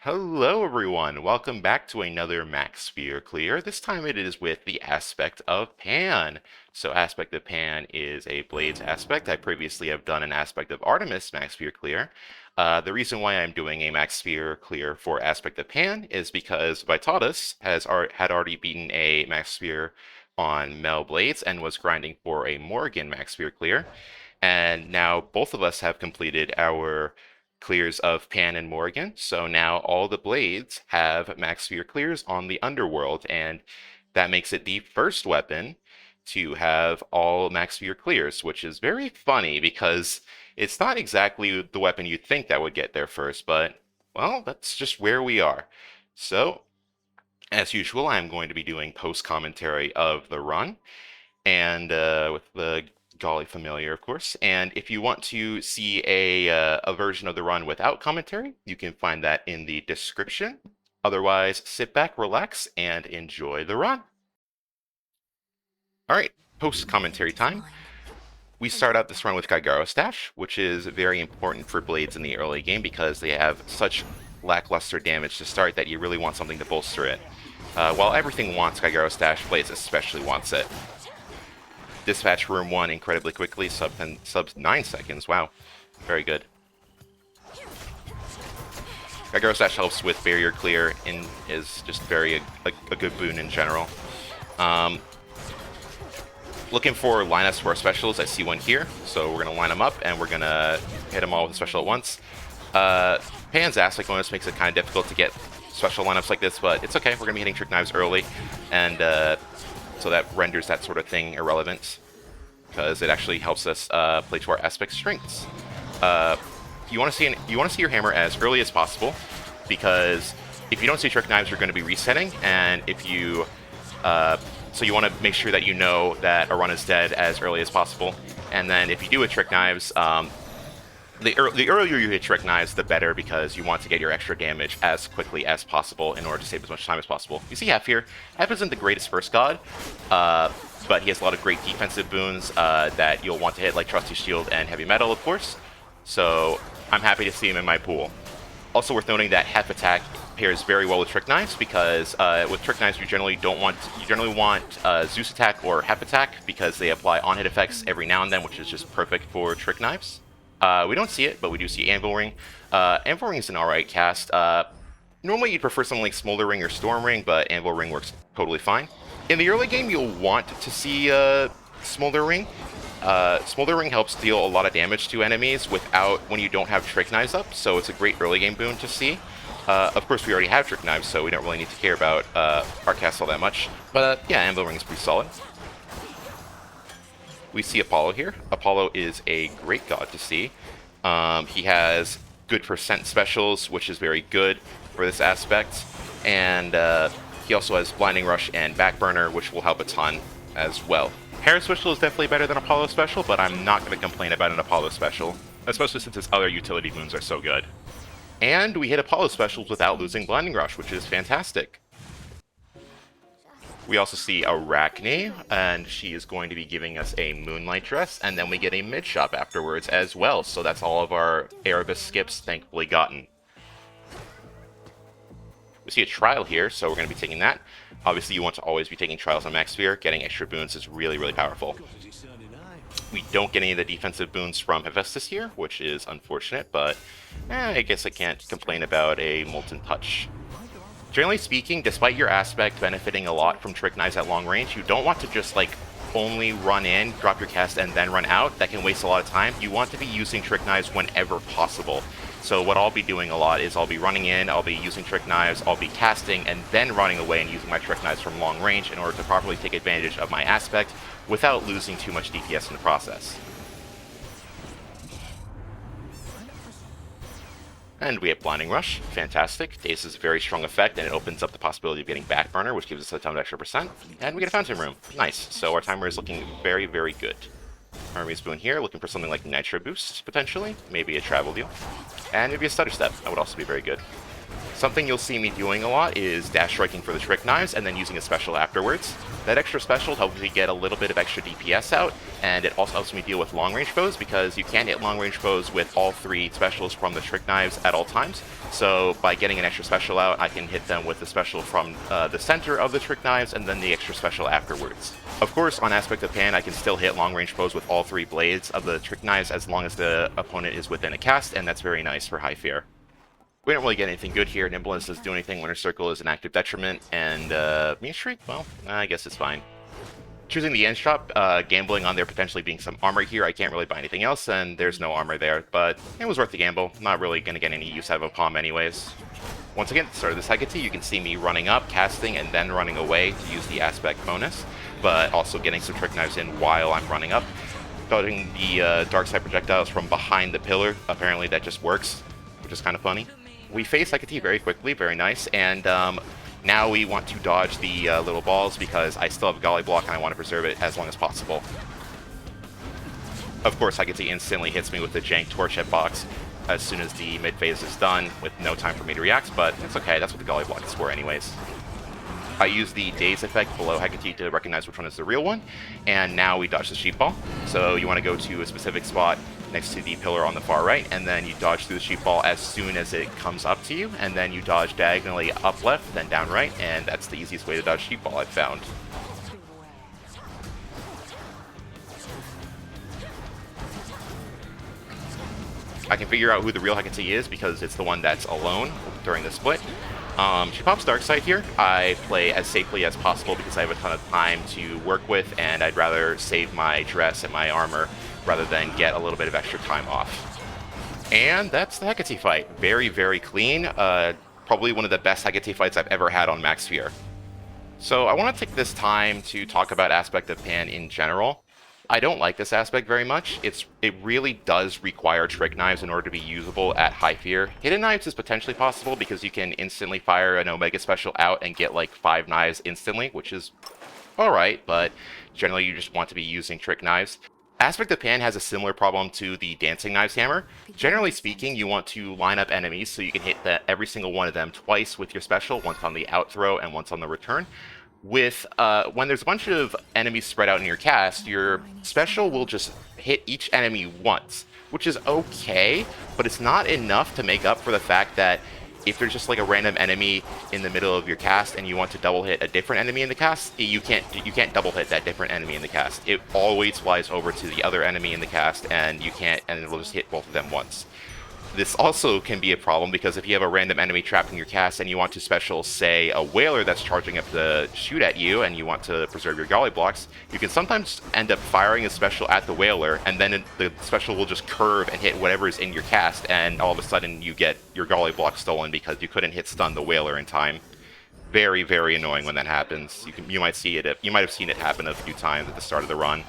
Hello everyone, welcome back to another Max Sphere Clear. This time it is with the Aspect of Pan. So Aspect of Pan is a Blades aspect. I previously have done an Aspect of Artemis Max Sphere Clear. The reason why I'm doing a Max Sphere Clear for Aspect of Pan is because Vitatus had already beaten a Max Sphere on Mel Blades and was grinding for a Morrigan Max Sphere Clear. And now both of us have completed our clears of Pan and Morrigan. So now all the blades have max sphere clears on the underworld, and that makes it the first weapon to have all max sphere clears, which is very funny because it's not exactly the weapon you'd think that would get there first, but well, that's just where we are. So, as usual, I'm going to be doing post commentary of the run and with the Golly Familiar, of course. And if you want to see a version of the run without commentary, you can find that in the description. Otherwise, sit back, relax, and enjoy the run. All right, post commentary time. We start out this run with Kaigaro Stash, which is very important for Blades in the early game because they have such lackluster damage to start that you really want something to bolster it. While everything wants Kaigaro Stash, Blades especially wants it. Dispatch room 1 incredibly quickly, sub 9 seconds. Wow, very good. Kaigaro Stash helps with barrier clear and is just very a good boon in general. Looking for lineups for our specials. I see one here, so we're gonna line them up and we're gonna hit them all with a special at once. Pan's Aspect bonus makes it kind of difficult to get special lineups like this, but it's okay. We're gonna be hitting Trick Knives early, and so that renders that sort of thing irrelevant because it actually helps us play to our aspect strengths. You want to see your hammer as early as possible because if you don't see Trick Knives, you're going to be resetting, and if you so you want to make sure that you know that a run is dead as early as possible. And then if you do with Trick Knives, the earlier you hit Trick Knives, the better, because you want to get your extra damage as quickly as possible in order to save as much time as possible. You see Hef here. Hef isn't the greatest first god, but he has a lot of great defensive boons that you'll want to hit, like Trusty Shield and Heavy Metal, of course. So I'm happy to see him in my pool. Also worth noting that Hef attack pairs very well with Trick Knives because with Trick Knives you generally want Zeus attack or Hef attack because they apply on-hit effects every now and then, which is just perfect for Trick Knives. We don't see it, but we do see Anvil Ring. Anvil Ring is an alright cast. Normally you'd prefer something like Smolder Ring or Storm Ring, but Anvil Ring works totally fine. In the early game, you'll want to see Smolder Ring. Smolder Ring helps deal a lot of damage to enemies when you don't have Trick Knives up, so it's a great early game boon to see. Of course, we already have Trick Knives, so we don't really need to care about our cast all that much. But yeah, Anvil Ring is pretty solid. We see Apollo here. Apollo is a great god to see. He has good percent specials, which is very good for this aspect. And he also has Blinding Rush and Backburner, which will help a ton as well. Hera Special is definitely better than Apollo Special, but I'm not going to complain about an Apollo Special, especially since his other utility moons are so good. And we hit Apollo Specials without losing Blinding Rush, which is fantastic. We also see Arachne, and she is going to be giving us a Moonlight Dress, and then we get a mid-shop afterwards as well, so that's all of our Erebus skips thankfully gotten. We see a Trial here, so we're going to be taking that. Obviously, you want to always be taking Trials on Max Sphere. Getting extra boons is really, really powerful. We don't get any of the defensive boons from Hephaestus here, which is unfortunate, but I guess I can't complain about a Molten Touch. Generally speaking, despite your aspect benefiting a lot from Trick Knives at long range, you don't want to just like only run in, drop your cast, and then run out. That can waste a lot of time. You want to be using Trick Knives whenever possible. So what I'll be doing a lot is I'll be running in, I'll be using Trick Knives, I'll be casting, and then running away and using my Trick Knives from long range in order to properly take advantage of my aspect without losing too much DPS in the process. And we have Blinding Rush, fantastic. Daze is a very strong effect, and it opens up the possibility of getting Backburner, which gives us a ton of extra percent. And we get a Fountain Room, nice. So our timer is looking very, very good. Hermes Boon here, looking for something like Nitro Boost, potentially. Maybe a Travel Deal. And maybe a Stutter Step, that would also be very good. Something you'll see me doing a lot is dash striking for the trick knives and then using a special afterwards. That extra special helps me get a little bit of extra DPS out, and it also helps me deal with long range foes because you can't hit long range foes with all 3 specials from the trick knives at all times. So by getting an extra special out, I can hit them with the special from the center of the trick knives and then the extra special afterwards. Of course, on Aspect of Pan, I can still hit long range foes with all 3 blades of the trick knives as long as the opponent is within a cast, and that's very nice for high fear. We don't really get anything good here. Nimbleness doesn't do anything. Winter Circle is an active detriment. And Mean Streak? Well, I guess it's fine. Choosing the end shop, gambling on there potentially being some armor here. I can't really buy anything else, and there's no armor there. But it was worth the gamble. I'm not really going to get any use out of a palm anyways. Once again, at the start of this Hecate, you can see me running up, casting, and then running away to use the aspect bonus. But also getting some trick knives in while I'm running up. Dodging the dark side projectiles from behind the pillar. Apparently that just works, which is kind of funny. We face Hecate very quickly, very nice, and now we want to dodge the little balls because I still have a Golly block and I want to preserve it as long as possible. Of course, Hecate instantly hits me with the jank torch hitbox as soon as the mid phase is done with no time for me to react, but it's okay, that's what the Golly block is for anyways. I use the Daze effect below Hecate to recognize which one is the real one, and now we dodge the sheep ball. So you want to go to a specific spot next to the pillar on the far right, and then you dodge through the sheep ball as soon as it comes up to you, and then you dodge diagonally up left, then down right, and that's the easiest way to dodge sheep ball I've found. I can figure out who the real Hecate is because it's the one that's alone during the split. She pops Darkside here. I play as safely as possible because I have a ton of time to work with, and I'd rather save my dress and my armor rather than get a little bit of extra time off. And that's the Hecate fight. Very, very clean. Probably one of the best Hecate fights I've ever had on Max Fear. So I want to take this time to talk about Aspect of Pan in general. I don't like this aspect very much. It really does require trick knives in order to be usable at high fear. Hidden knives is potentially possible because you can instantly fire an Omega special out and get like 5 knives instantly, which is alright, but generally you just want to be using trick knives. Aspect of Pan has a similar problem to the Dancing Knives Hammer. Generally speaking, you want to line up enemies so you can hit every single one of them twice with your special, once on the out throw and once on the return. With when there's a bunch of enemies spread out in your cast, your special will just hit each enemy once, which is okay, but it's not enough to make up for the fact that if there's just like a random enemy in the middle of your cast and you want to double hit a different enemy in the cast, you can't double hit that different enemy in the cast. It always flies over to the other enemy in the cast, and it'll just hit both of them once. This also can be a problem because if you have a random enemy trapped in your cast and you want to special, say, a whaler that's charging up to shoot at you and you want to preserve your Golly blocks, you can sometimes end up firing a special at the whaler, and then the special will just curve and hit whatever is in your cast, and all of a sudden you get your Golly block stolen because you couldn't hit stun the whaler in time. Very, very annoying when that happens. You might have seen it happen a few times at the start of the run.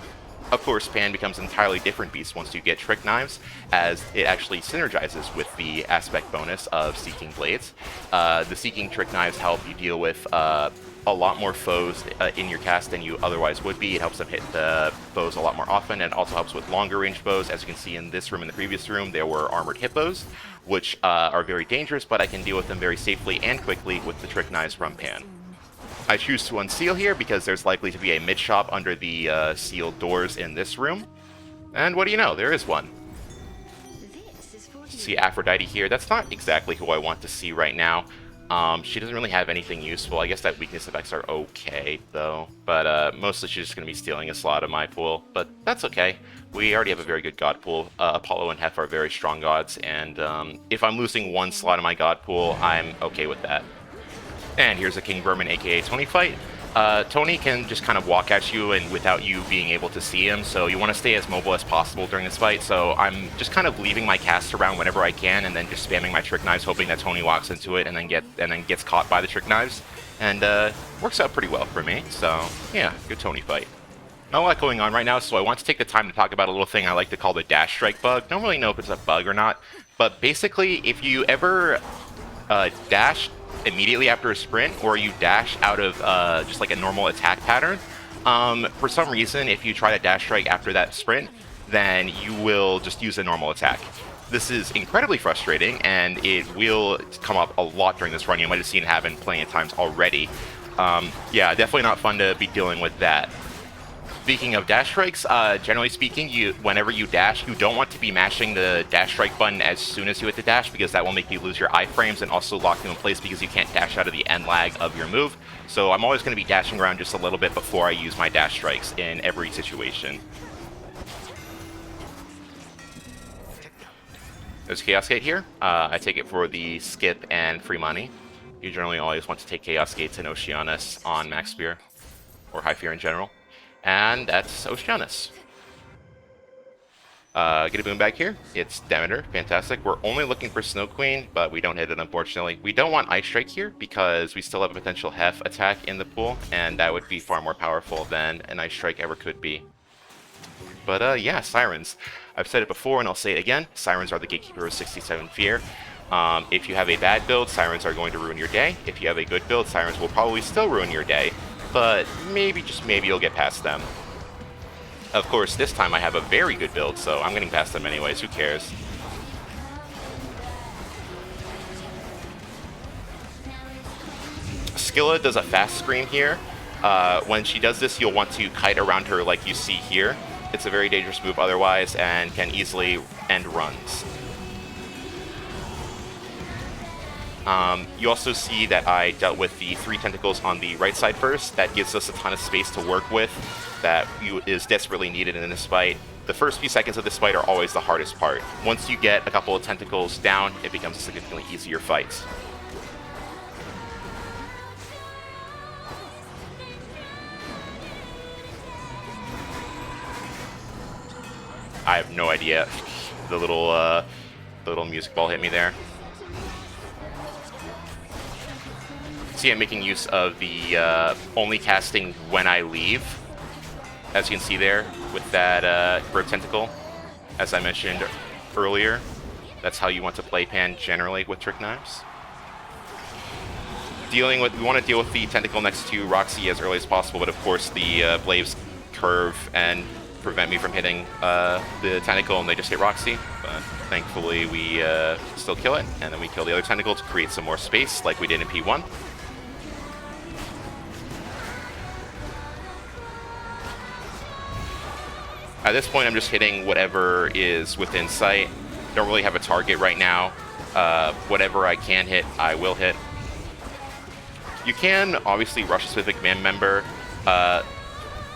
Of course, Pan becomes an entirely different beast once you get Trick Knives, as it actually synergizes with the aspect bonus of Seeking Blades. The Seeking Trick Knives help you deal with a lot more foes in your cast than you otherwise would be. It helps them hit the foes a lot more often, and also helps with longer range foes. As you can see in this room and the previous room, there were armored hippos, which are very dangerous, but I can deal with them very safely and quickly with the Trick Knives from Pan. I choose to unseal here because there's likely to be a mid-shop under the sealed doors in this room. And what do you know, there is one. See Aphrodite here. That's not exactly who I want to see right now. She doesn't really have anything useful. I guess that weakness effects are okay, though. But mostly she's just going to be stealing a slot of my pool. But that's okay. We already have a very good god pool. Apollo and Hef are very strong gods. And if I'm losing one slot of my god pool, I'm okay with that. And here's a King Vermin, aka Tony fight. Tony can just kind of walk at you and without you being able to see him, so you want to stay as mobile as possible during this fight. So I'm just kind of leaving my cast around whenever I can, and then just spamming my Trick Knives, hoping that Tony walks into it and then gets caught by the Trick Knives. And works out pretty well for me. So yeah, good Tony fight. Not a lot going on right now, so I want to take the time to talk about a little thing I like to call the dash strike bug. Don't really know if it's a bug or not, but basically if you ever dash immediately after a sprint, or you dash out of just like a normal attack pattern, for some reason if you try to dash strike after that sprint, then you will just use a normal attack. This is incredibly frustrating, and it will come up a lot during this run. You might have seen it happen plenty of times already. Yeah, definitely not fun to be dealing with that. Speaking of dash strikes, generally speaking, whenever you dash, you don't want to be mashing the dash strike button as soon as you hit the dash, because that will make you lose your iframes and also lock you in place because you can't dash out of the end lag of your move. So I'm always going to be dashing around just a little bit before I use my dash strikes in every situation. There's Chaos Gate here. I take it for the skip and free money. You generally always want to take Chaos Gates and Oceanus on Max Spear, or High Fear in general. And that's Oceanus. Get a boom back here. It's Demeter. Fantastic. We're only looking for Snow Queen, but we don't hit it, unfortunately. We don't want Ice Strike here because we still have a potential Hef attack in the pool, and that would be far more powerful than an Ice Strike ever could be. But yeah, Sirens. I've said it before and I'll say it again. Sirens are the gatekeeper of 67 Fear. If you have a bad build, Sirens are going to ruin your day. If you have a good build, Sirens will probably still ruin your day. But maybe, just maybe, you'll get past them. Of course, this time I have a very good build, so I'm getting past them anyways. Who cares? Skilla does a fast scream here. When she does this, you'll want to kite around her like you see here. It's a very dangerous move otherwise and can easily end runs. You also see that I dealt with the 3 tentacles on the right side first. That gives us a ton of space to work with that is desperately needed in this fight. The first few seconds of this fight are always the hardest part. Once you get a couple of tentacles down, it becomes a significantly easier fight. I have no idea. The little music ball hit me there. See, I'm making use of the only casting when I leave, as you can see there with that Growth Tentacle. As I mentioned earlier, that's how you want to play Pan generally with Trick Knives. We want to deal with the tentacle next to Roxy as early as possible, but of course the blades curve and prevent me from hitting the tentacle, and they just hit Roxy. But thankfully we still kill it, and then we kill the other tentacle to create some more space like we did in P1. At this point, I'm just hitting whatever is within sight. Don't really have a target right now. Whatever I can hit, I will hit. You can obviously rush a specific command member.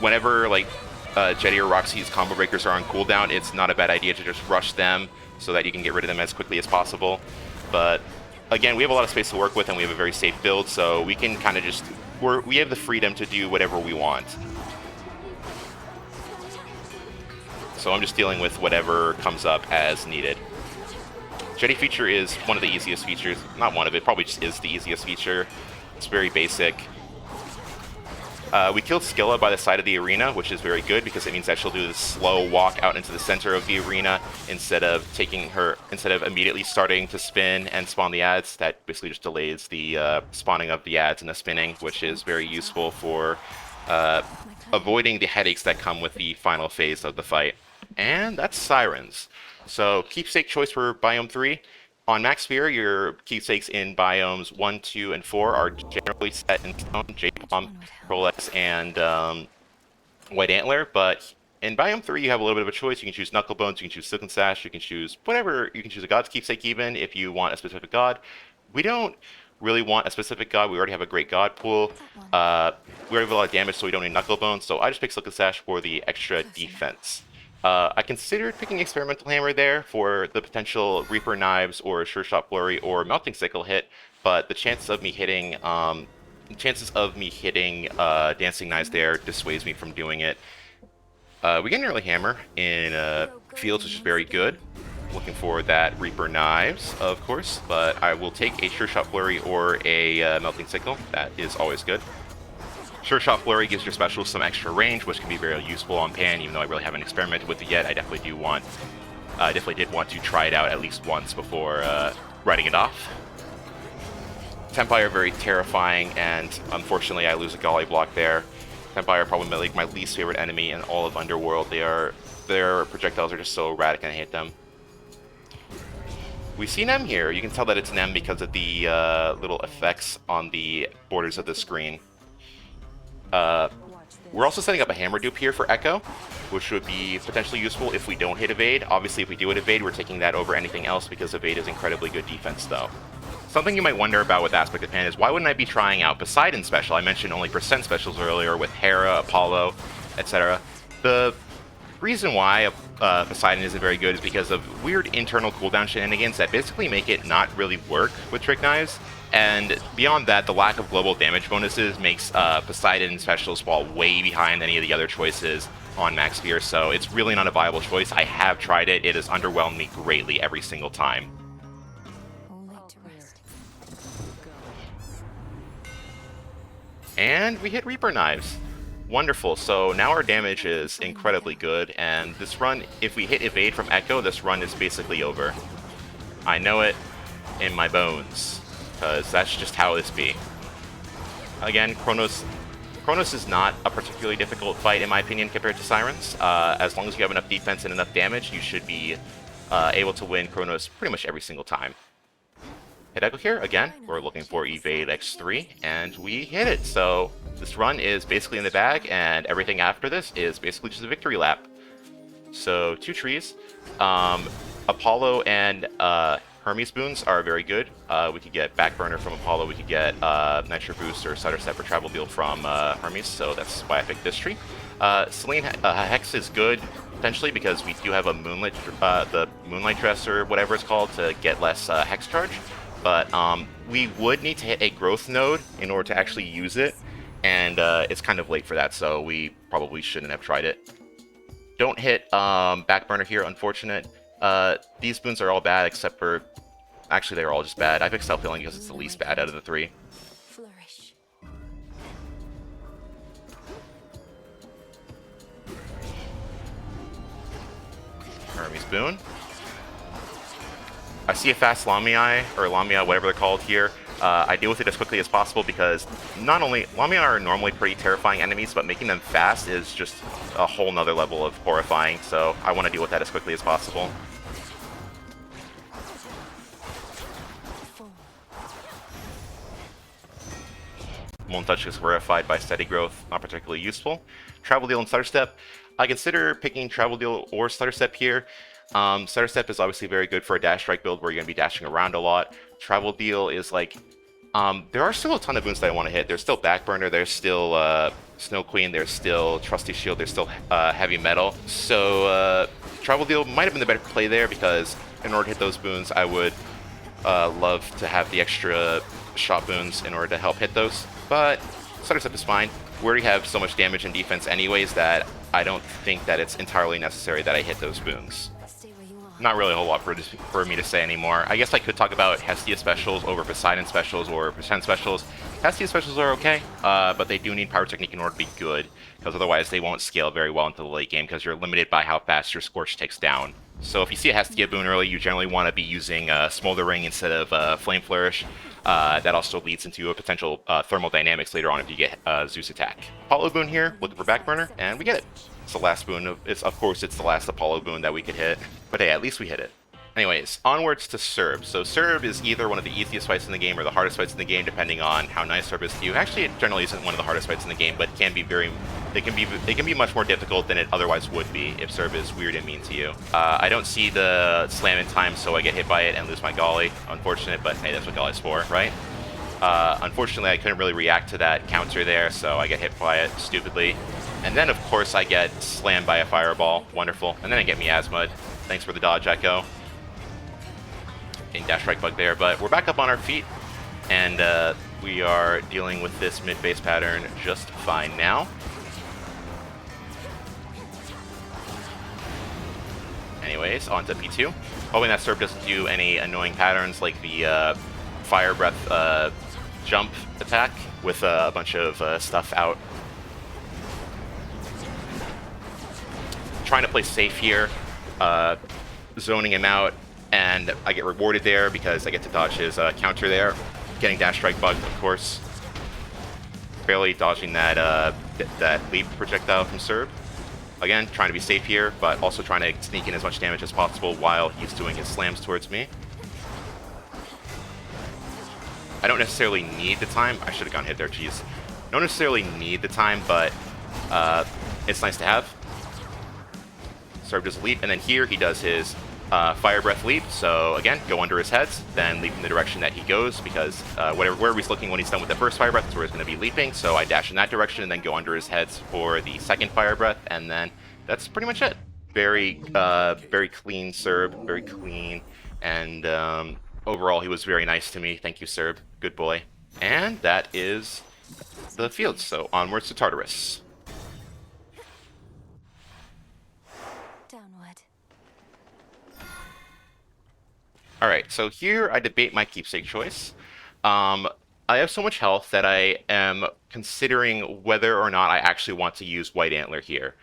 Whenever like Jetty or Roxy's combo breakers are on cooldown, it's not a bad idea to just rush them so that you can get rid of them as quickly as possible. But again, we have a lot of space to work with and we have a very safe build, so we can kind of just... we have the freedom to do whatever we want. So I'm just dealing with whatever comes up as needed. Jetty feature is one of the easiest features. Not one of it, probably just is the easiest feature. It's very basic. We killed Skilla by the side of the arena, which is very good because it means that she'll do this slow walk out into the center of the arena instead of immediately starting to spin and spawn the ads. That basically just delays the spawning of the ads and the spinning, which is very useful for avoiding the headaches that come with the final phase of the fight. And that's Sirens. So keepsake choice for Biome 3. On Max Spear, your keepsakes in Biomes 1, 2, and 4 are generally set in stone, J-Palm, Prolex, and White Antler, but in Biome 3 you have a little bit of a choice. You can choose Knucklebones, you can choose Silken Sash, you can choose whatever, you can choose a God's Keepsake even if you want a specific God. We don't really want a specific God, we already have a great God pool. We already have a lot of damage, so we don't need Knucklebones, so I just pick Silken Sash for the extra defense. I considered picking Experimental Hammer there for the potential Reaper Knives or Sure Shot Flurry or Melting Sickle hit, but the chances of me hitting Dancing Knives there dissuades me from doing it. We get an early hammer in Fields, which is very good. Looking for that Reaper Knives, of course, but I will take a Sure Shot Flurry or a Melting Sickle. That is always good. Sure Shot Flurry gives your special some extra range, which can be very useful on Pan, even though I really haven't experimented with it yet. I definitely did want to try it out at least once before writing it off. Tempire very terrifying, and unfortunately I lose a Golly block there. Tempire are probably my least favorite enemy in all of Underworld. Their projectiles are just so erratic and I hate them. We see an M here. You can tell that it's an M because of the little effects on the borders of the screen. We're also setting up a hammer dupe here for Echo, which would be potentially useful if we don't hit evade. Obviously, if we do hit evade, we're taking that over anything else because evade is incredibly good defense, though. Something you might wonder about with Aspect of Pan is why wouldn't I be trying out Poseidon special? I mentioned only percent specials earlier with Hera, Apollo, etc. The reason why Poseidon isn't very good is because of weird internal cooldown shenanigans that basically make it not really work with Trick Knives. And beyond that, the lack of global damage bonuses makes Poseidon specials fall way behind any of the other choices on Max Fear, so it's really not a viable choice. I have tried it. It has underwhelmed me greatly every single time. And we hit Reaper Knives. Wonderful, so now our damage is incredibly good, and this run, if we hit evade from Echo, this run is basically over. I know it in my bones, because that's just how this be. Again, Chronos is not a particularly difficult fight, in my opinion, compared to Sirens. As long as you have enough defense and enough damage, you should be able to win Chronos pretty much every single time. Hit Echo here, again, we're looking for evade X3, and we hit it. So this run is basically in the bag, and everything after this is basically just a victory lap. So 2 trees. Apollo and Hermes boons are very good. We could get Backburner from Apollo, we could get Nitro Boost or Stutter Step or Travel Deal from Hermes, so that's why I picked this tree. Selene Hex is good, potentially, because we do have a the Moonlight Dress or whatever it's called to get less Hex charge. But we would need to hit a growth node in order to actually use it, and it's kind of late for that, so we probably shouldn't have tried it. Don't hit Backburner here, unfortunate. These boons are all bad except for... Actually, they're all just bad. I picked Self-Healing because it's the least bad out of the 3. Flourish. Hermes boon. I see a fast Lamia, or Lamia, whatever they're called here. I deal with it as quickly as possible because not only... Lamia are normally pretty terrifying enemies, but making them fast is just a whole nother level of horrifying, so I want to deal with that as quickly as possible. Won't touch is verified by steady growth, not particularly useful. Travel Deal and Stutter Step. I consider picking Travel Deal or Stutter Step here. Stutter Step is obviously very good for a dash strike build where you're going to be dashing around a lot. Travel Deal is like... there are still a ton of boons that I want to hit. There's still Backburner, there's still Snow Queen, there's still Trusty Shield, there's still Heavy Metal. So Travel Deal might have been the better play there because in order to hit those boons, I would love to have the extra shot boons in order to help hit those. But Stutter Step is fine. We already have so much damage and defense anyways that I don't think that it's entirely necessary that I hit those boons. Not really a whole lot for me to say anymore. I guess I could talk about Hestia specials over Poseidon specials or Percent specials. Hestia specials are okay, but they do need Pyrotechnique in order to be good, because otherwise they won't scale very well into the late game because you're limited by how fast your Scorch takes down. So if you see a Hestia boon early, you generally want to be using Smolder Ring instead of Flame Flourish. That also leads into a potential thermal dynamics later on if you get Zeus attack. Apollo boon here, looking for Backburner, and we get it. It's the last boon of course it's the last Apollo boon that we could hit, but hey, at least we hit it. Anyways, onwards to Serb. So Serb is either one of the easiest fights in the game or the hardest fights in the game, depending on how nice Serb is to you. Actually, it generally isn't one of the hardest fights in the game, but it can be it can be much more difficult than it otherwise would be if Serb is weird and mean to you. I don't see the slam in time, so I get hit by it and lose my Golly. Unfortunate, but hey, that's what Golly's for, right? Unfortunately, I couldn't really react to that counter there, so I get hit by it stupidly. And then, of course, I get slammed by a Fireball. Wonderful. And then I get Miasma. Thanks for the dodge, Echo. Getting Dash Strike Bug there, but we're back up on our feet, and we are dealing with this mid-base pattern just fine now. Anyways, on to P2. Hoping that Serb doesn't do any annoying patterns like the Fire Breath jump attack with a bunch of stuff out. Trying to play safe here, zoning him out, and I get rewarded there because I get to dodge his counter there. Getting Dash Strike Bug, of course. Barely dodging that leap projectile from Serb. Again, trying to be safe here, but also trying to sneak in as much damage as possible while he's doing his slams towards me. I don't necessarily need the time. I should have gone hit there, jeez. Don't necessarily need the time, but it's nice to have. Serb does a leap, and then here he does his Fire Breath leap. So again, go under his heads, then leap in the direction that he goes, because wherever he's looking when he's done with the first Fire Breath is where he's going to be leaping. So I dash in that direction and then go under his heads for the second Fire Breath, and then that's pretty much it. Very clean Serb, very clean, and overall he was very nice to me. Thank you, Serb. Good boy. And that is the field. So onwards to Tartarus. Alright, so here I debate my keepsake choice. I have so much health that I am considering whether or not I actually want to use White Antler here.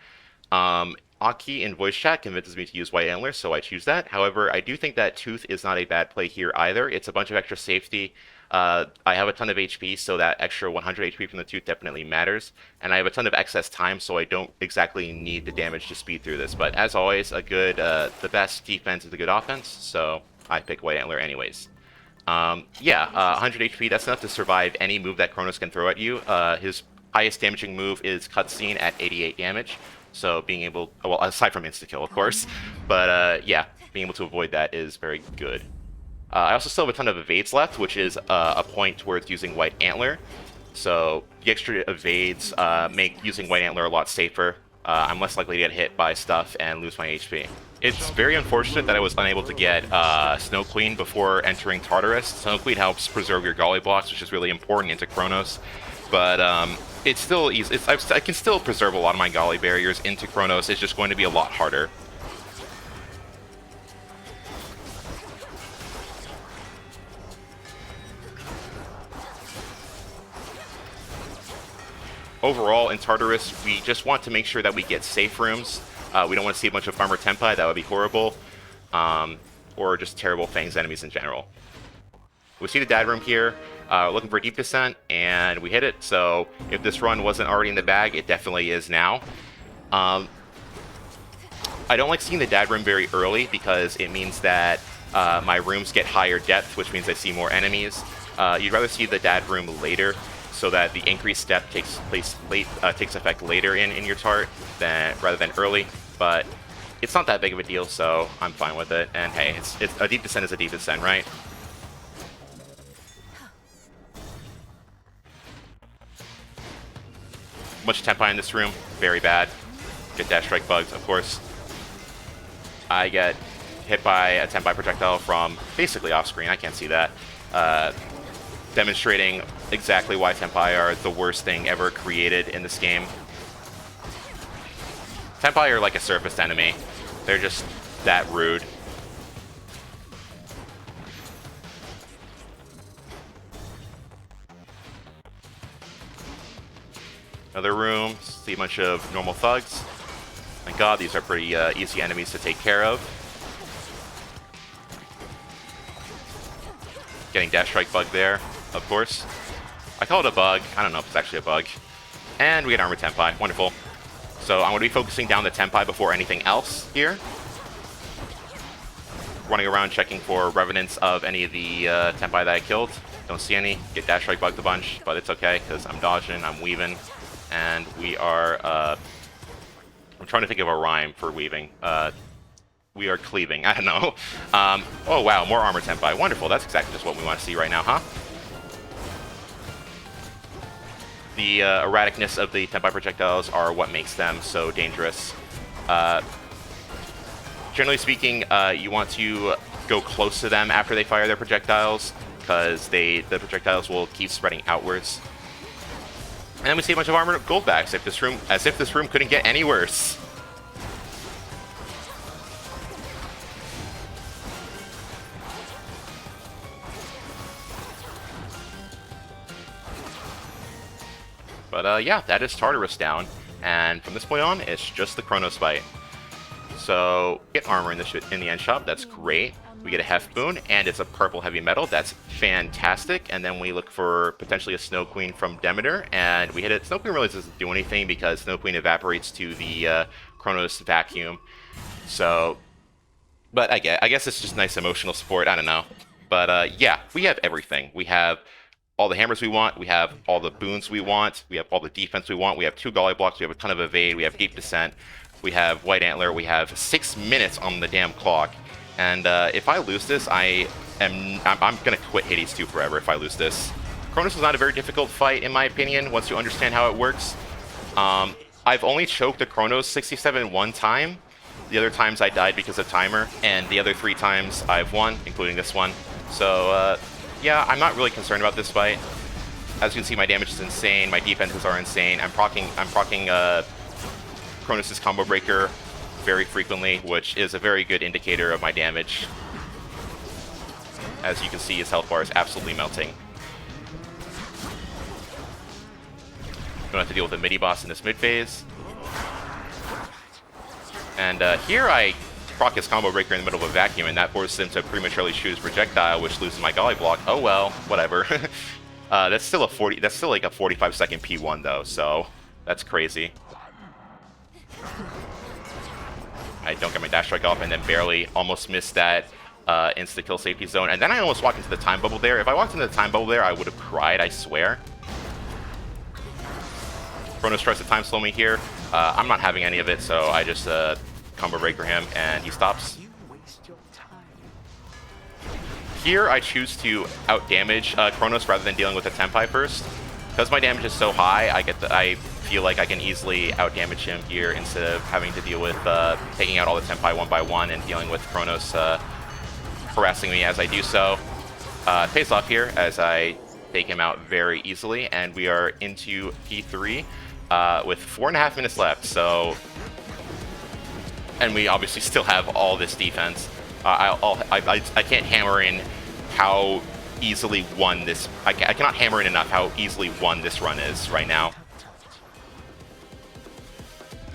Aki in voice chat convinces me to use White Antler, so I choose that. However, I do think that Tooth is not a bad play here either. It's a bunch of extra safety. I have a ton of HP, so that extra 100 HP from the Tooth definitely matters. And I have a ton of excess time, so I don't exactly need the damage to speed through this. But as always, the best defense is a good offense, so I pick White Antler anyways. 100 HP, that's enough to survive any move that Kronos can throw at you. His highest damaging move is Cutscene at 88 damage. So being able, well, aside from insta-kill, of course. But yeah, being able to avoid that is very good. I also still have a ton of evades left, which is a point towards using White Antler. So the extra evades make using White Antler a lot safer. I'm less likely to get hit by stuff and lose my HP. It's very unfortunate that I was unable to get Snow Queen before entering Tartarus. Snow Queen helps preserve your Golly blocks, which is really important into Kronos. But it's still easy. I can still preserve a lot of my Golly barriers into Kronos. It's just going to be a lot harder. Overall, in Tartarus, we just want to make sure that we get safe rooms. We don't want to see a bunch of Armor Tempai, that would be horrible. Or just terrible Fangs enemies in general. We see the Dad Room here, looking for Deep Descent, and we hit it. So if this run wasn't already in the bag, it definitely is now. I don't like seeing the Dad Room very early because it means that my rooms get higher depth, which means I see more enemies. You'd rather see the Dad Room later, so that the increased step takes effect later in your tart rather than early. But it's not that big of a deal, so I'm fine with it. And hey, it's a Deep Descent is a Deep Descent, right? Much Tempai in this room, very bad. Get Dash Strike bugs, of course. I get hit by a Tempai projectile from basically off screen. I can't see that. Demonstrating exactly why Tempai are the worst thing ever created in this game. Tempai are like a surfaced enemy. They're just that rude. Another room, see a bunch of normal thugs. Thank God, these are pretty easy enemies to take care of. Getting Dash Strike bug there, of course. I call it a bug. I don't know if it's actually a bug. And we get Armor Tempai. Wonderful. So I'm going to be focusing down the Tempai before anything else here. Running around checking for revenants of any of the Tempai that I killed. Don't see any. Get Dash Strike bugged a bunch, but it's okay because I'm dodging, I'm weaving. And we are... I'm trying to think of a rhyme for weaving. We are cleaving. I don't know. Oh, wow. More Armor Tempai. Wonderful. That's exactly just what we want to see right now, huh? The erraticness of the Tempai projectiles are what makes them so dangerous. Generally speaking, you want to go close to them after they fire their projectiles, because the projectiles will keep spreading outwards. And then we see a bunch of armor goldbacks, as if this room couldn't get any worse. But yeah, that is Tartarus down, and from this point on, it's just the Kronos fight. So, get armor in the end shop, that's great. We get a Heft Boon, and it's a purple heavy metal, that's fantastic. And then we look for potentially a Snow Queen from Demeter, and we hit it. Snow Queen really doesn't do anything because Snow Queen evaporates to the Kronos vacuum. So, but I guess it's just nice emotional support, I don't know. But yeah, we have everything. We have all the hammers we want. We have all the boons we want. We have all the defense we want. We have 2 Golly blocks. We have a ton of evade. We have deep descent. We have White Antler. We have 6 minutes on the damn clock. And if I lose this, I'm gonna quit Hades 2 forever if I lose this. Chronos is not a very difficult fight, in my opinion, once you understand how it works. I've only choked a Chronos 67 one time. The other times I died because of timer, and the other 3 times I've won, including this one. So, yeah, I'm not really concerned about this fight. As you can see, my damage is insane, my defenses are insane. I'm proccing Chronos' Combo Breaker very frequently, which is a very good indicator of my damage. As you can see, his health bar is absolutely melting. Don't have to deal with the midi-boss in this mid-phase. And here I proc his Combo Breaker in the middle of a vacuum, and that forces him to prematurely shoot his projectile, which loses my Golly block. Oh well, whatever. That's still like a 45-second P1 though, so that's crazy. I don't get my dash strike off, and then barely almost missed that insta-kill safety zone. And then I almost walked into the time bubble there. If I walked into the time bubble there, I would have cried, I swear. Chronos tries to time slow me here. I'm not having any of it, so I just Combo Breaker him, and he stops. Here, I choose to out-damage Chronos rather than dealing with the Tenpai first. Because my damage is so high, I feel like I can easily out-damage him here instead of having to deal with taking out all the Tenpai one by one and dealing with Chronos harassing me as I do so. Pays off here as I take him out very easily, and we are into P3 with 4.5 minutes left, so... And we obviously still have all this defense. I can't hammer in how easily won this... I cannot hammer in enough how easily won this run is right now.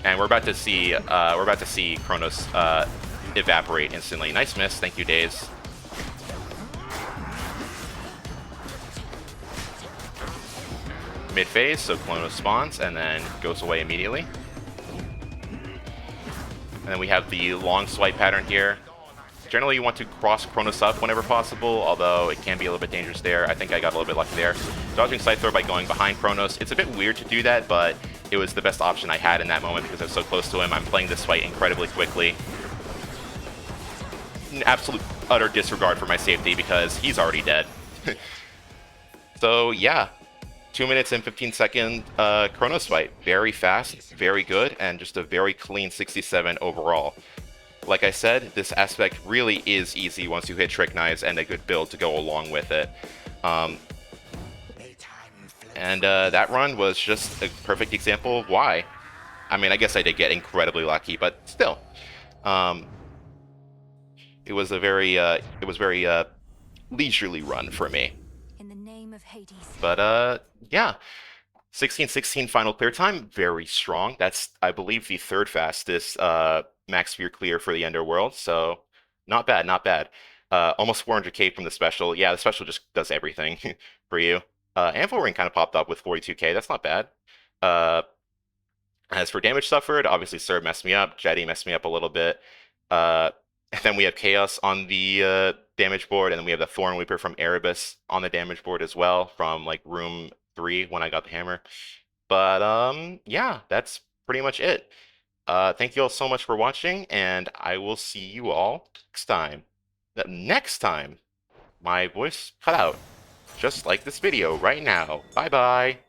And we're about to see Chronos evaporate instantly. Nice miss, thank you, Daze. Mid-phase, so Chronos spawns and then goes away immediately. And then we have the long swipe pattern here. Generally, you want to cross Chronos up whenever possible, although it can be a little bit dangerous there. I think I got a little bit lucky there. Dodging side throw by going behind Chronos. It's a bit weird to do that, but it was the best option I had in that moment because I was so close to him. I'm playing this fight incredibly quickly. An absolute utter disregard for my safety because he's already dead. So, yeah. 2 minutes and 15-second Chronos fight. Very fast, very good, and just a very clean 67 overall. Like I said, this aspect really is easy once you hit Trick Knives and a good build to go along with it. And that run was just a perfect example of why. I mean, I guess I did get incredibly lucky, but still. It was a very leisurely run for me. Of Hades. But yeah, 16-16 final clear time, very strong. That's, I believe, the 3rd fastest max sphere clear for the Underworld, so not bad, not bad. Almost 400k from the special. Yeah, the special just does everything for you. Anvil Ring kind of popped up with 42k, that's not bad. As for damage suffered, obviously Serb messed me up, Jetty messed me up a little bit. And then we have Chaos on the damage board, and then we have the Thorn Weeper from Erebus on the damage board as well, from like room 3 when I got the hammer. But yeah, that's pretty much it. Thank you all so much for watching, and I will see you all next time. Next time, my voice cut out, just like this video right now. Bye bye.